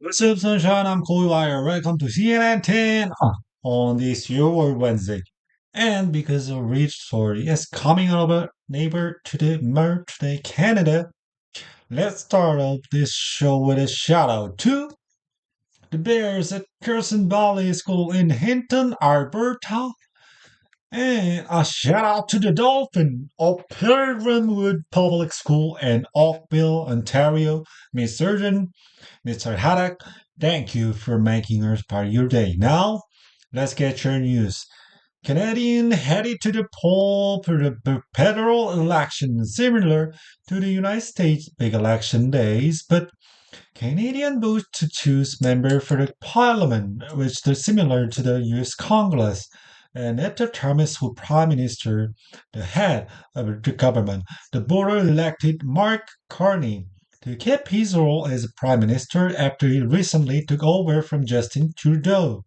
What's up, sunshine? I'm Coy Wire. Welcome to CNN 10 on this Your World Wednesday. And because a rich story is coming out of a neighbor to the merge today, Canada, let's start off this show with a shout out to the Bears at Carson Valley School in Hinton, Alberta, and a shout out to the Dolphin of Pilgrimwood Public School in Oakville, Ontario. Miss Surgeon, Mr. Haddock, thank you for making us part of your day. Now, let's get your news. Canadian headed to the poll for the federal election, similar to the United States big election days, but Canadian vote to choose member for the parliament, which is similar to the US Congress, and it determines who prime minister, the head of the government. The voter elected Mark Carney to keep his role as prime minister after he recently took over from Justin Trudeau.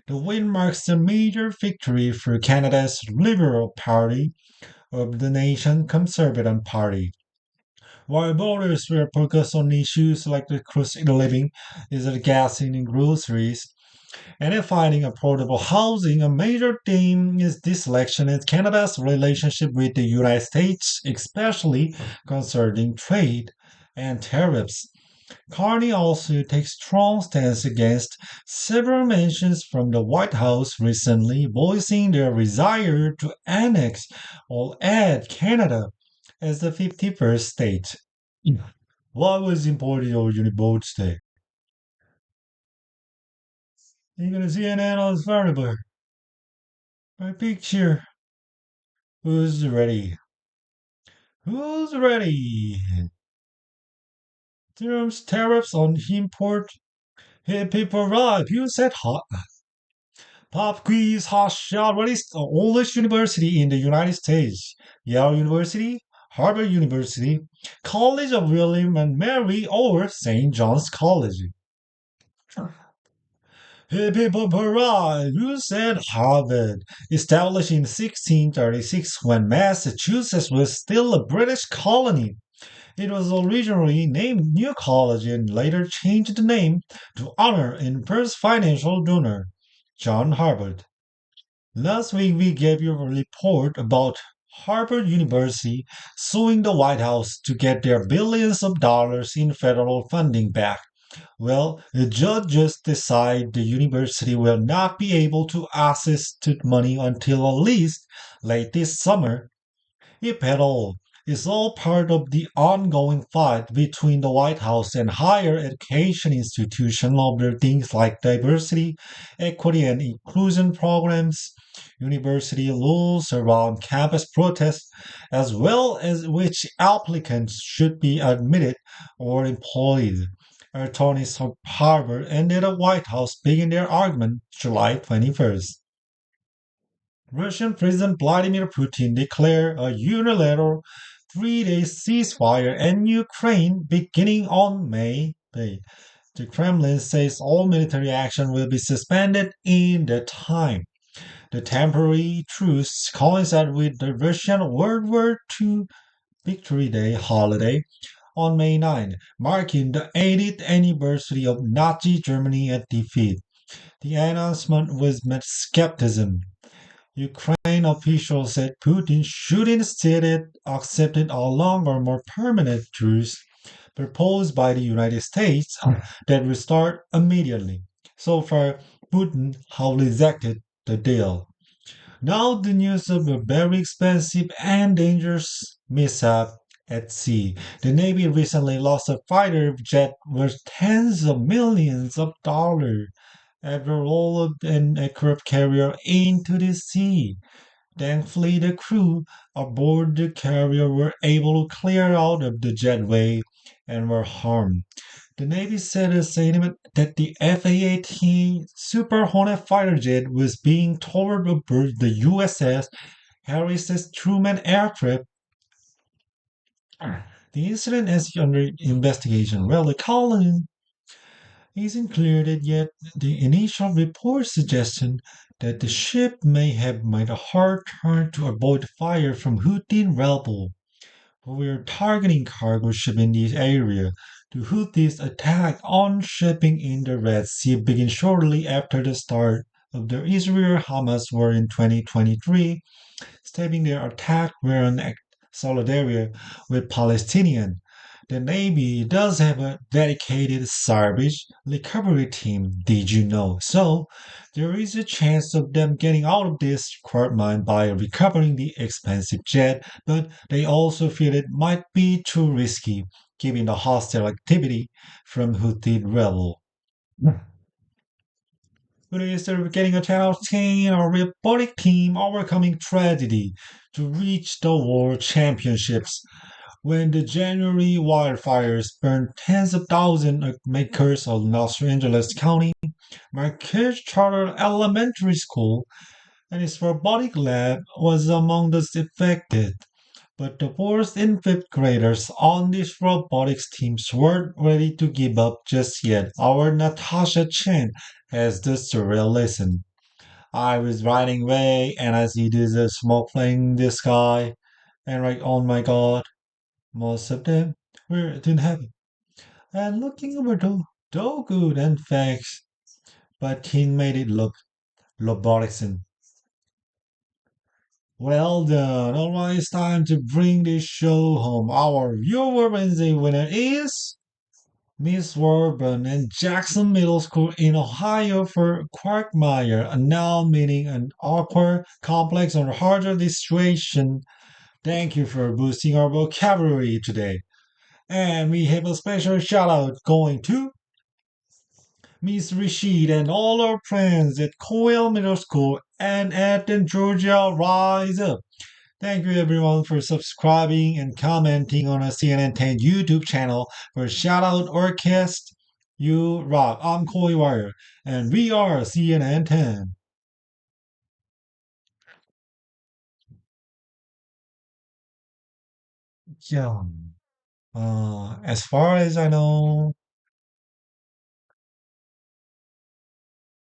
The win marks a major victory for Canada's Liberal Party of the nation Conservative Party. While voters were focused on issues like the cost of living, is it gas and groceries, and in finding affordable housing, a major theme is this election is Canada's relationship with the United States, especially concerning trade and tariffs. Carney also takes strong stance against several mentions from the White House recently voicing their desire to annex or add Canada as the 51st state. What was important on your vote today? You're gonna see an on variable. My picture. Who's ready? Who's ready? Terms tariffs on import. Hey, people, right? You said hot. Pop quiz, hot shot. What is the oldest university in the United States? Yale University, Harvard University, College of William and Mary, or St. John's College? Hey, people, hurrah! You said Harvard. Established in 1636 when Massachusetts was still a British colony. It was originally named New College and later changed the name to honor its first financial donor, John Harvard. Last week we gave you a report about Harvard University suing the White House to get their billions of dollars in federal funding back. Well, the judge just decided the university will not be able to access to money until at least late this summer, if at all. It's all part of the ongoing fight between the White House and higher education institutions over things like diversity, equity, and inclusion programs, university rules around campus protests, as well as which applicants should be admitted or employed. Attorneys of Harvard and the White House began their argument July 21st. Russian President Vladimir Putin declared a unilateral 3 day ceasefire in Ukraine beginning on May 8. The Kremlin says all military action will be suspended in the time. The temporary truce coincides with the Russian World War II Victory Day holiday on May 9, marking the 80th anniversary of Nazi Germany at defeat. The announcement was met skepticism. Ukraine officials said Putin should instead accept a longer, more permanent truce proposed by the United States that will start immediately. So far, Putin has rejected the deal. Now the news of a very expensive and dangerous mishap at sea. The Navy recently lost a fighter jet worth tens of millions of dollars after rolled an aircraft carrier into the sea. Thankfully, the crew aboard the carrier were able to clear out of the jetway and were harmed. The Navy said in a statement that the F-A-A-18 Super Hornet fighter jet was being towed aboard the USS Harry S. Truman aircraft. The incident is under investigation. Well, the colony isn't clear that yet. The initial report suggested that the ship may have made a hard turn to avoid fire from Houthi rebel who were targeting cargo ships in this area. The Houthis' attack on shipping in the Red Sea began shortly after the start of the Israel-Hamas war in 2023, stating their attack were an act solidarity with Palestinians. The Navy does have a dedicated salvage recovery team, did you know? So, there is a chance of them getting out of this quagmire by recovering the expensive jet, but they also feel it might be too risky given the hostile activity from Houthi rebel. But instead of getting a 10 out of 10, our robotic team overcoming tragedy to reach the World Championships. When the January wildfires burned tens of thousands of acres of Los Angeles County, my kids' charter elementary school and its robotic lab was among those affected. But the fourth and fifth graders on these robotics teams weren't ready to give up just yet. Our Natasha Chen has the surreal lesson. I was riding away and I see this smoke flying in the sky, and like, oh my god, most of them were in heaven. And looking over the good and facts, but he made it look robotics. Well done. Alright, it's time to bring this show home. Our viewer Wednesday winner is Miss Warburton and Jackson Middle School in Ohio for Quagmire, a noun meaning an awkward, complex, or harder situation. Thank you for boosting our vocabulary today. And we have a special shout out going to Miss Rashid and all our friends at Coyle Middle School and at the Georgia Rise Up. Thank you everyone for subscribing and commenting on our CNN 10 YouTube channel for Shoutout Orchest. You rock. I'm Coy Wire, and we are CNN 10. Yeah. As far as I know,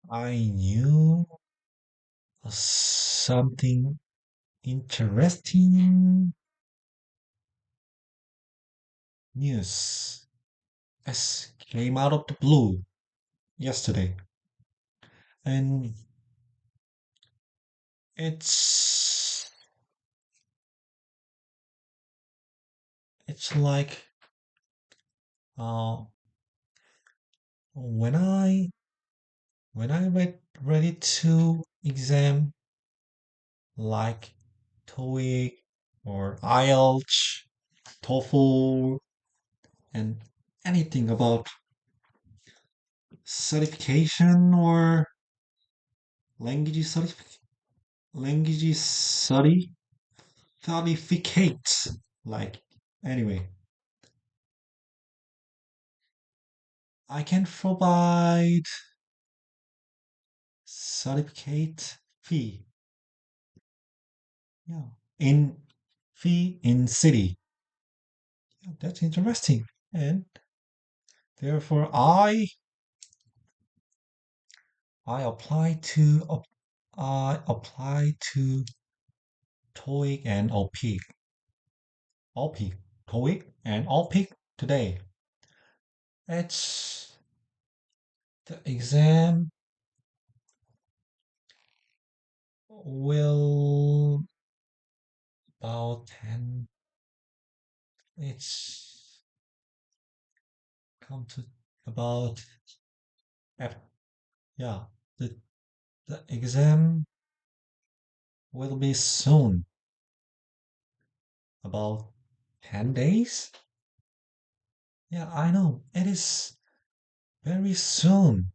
I knew something interesting news. Yes, came out of the blue yesterday, and it's it's like uh when I read ready to exam like TOEIC or IELTS, TOEFL, and anything about certification or language certificate, language study certificate. Like anyway, I can provide certificate fee. Yeah, in fee in city. Yeah, that's interesting. And therefore, I apply to I apply to TOEIC and OPIC. OPIC, TOEIC and OPIC today. It's the exam will about 10. It's come to about F, yeah. The the exam will be soon. About 10 days? Yeah, I know. It is very soon.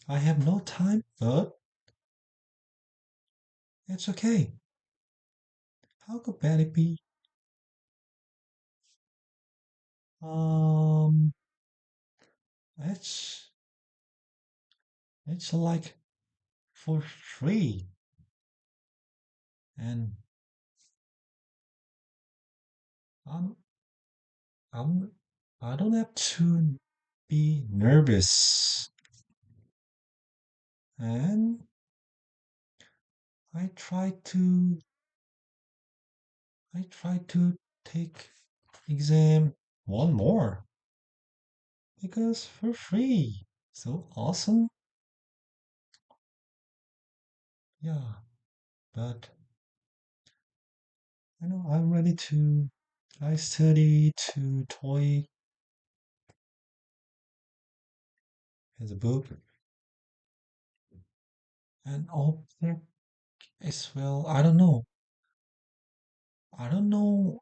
I have no time, but it's okay. How could it be? Um, it's it's like for free, and I'm I'm I don't have to be nervous, and I try to I try to take exam one more. because for free. So awesome. Yeah, but I'm ready to I study to toy as a book and object as well. I don't know. I don't know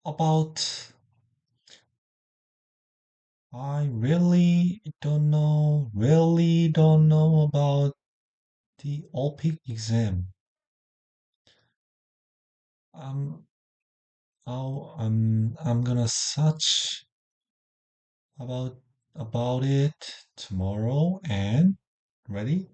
about I really don't know about the OPIC exam. Um, I'm gonna search about about it tomorrow and ready?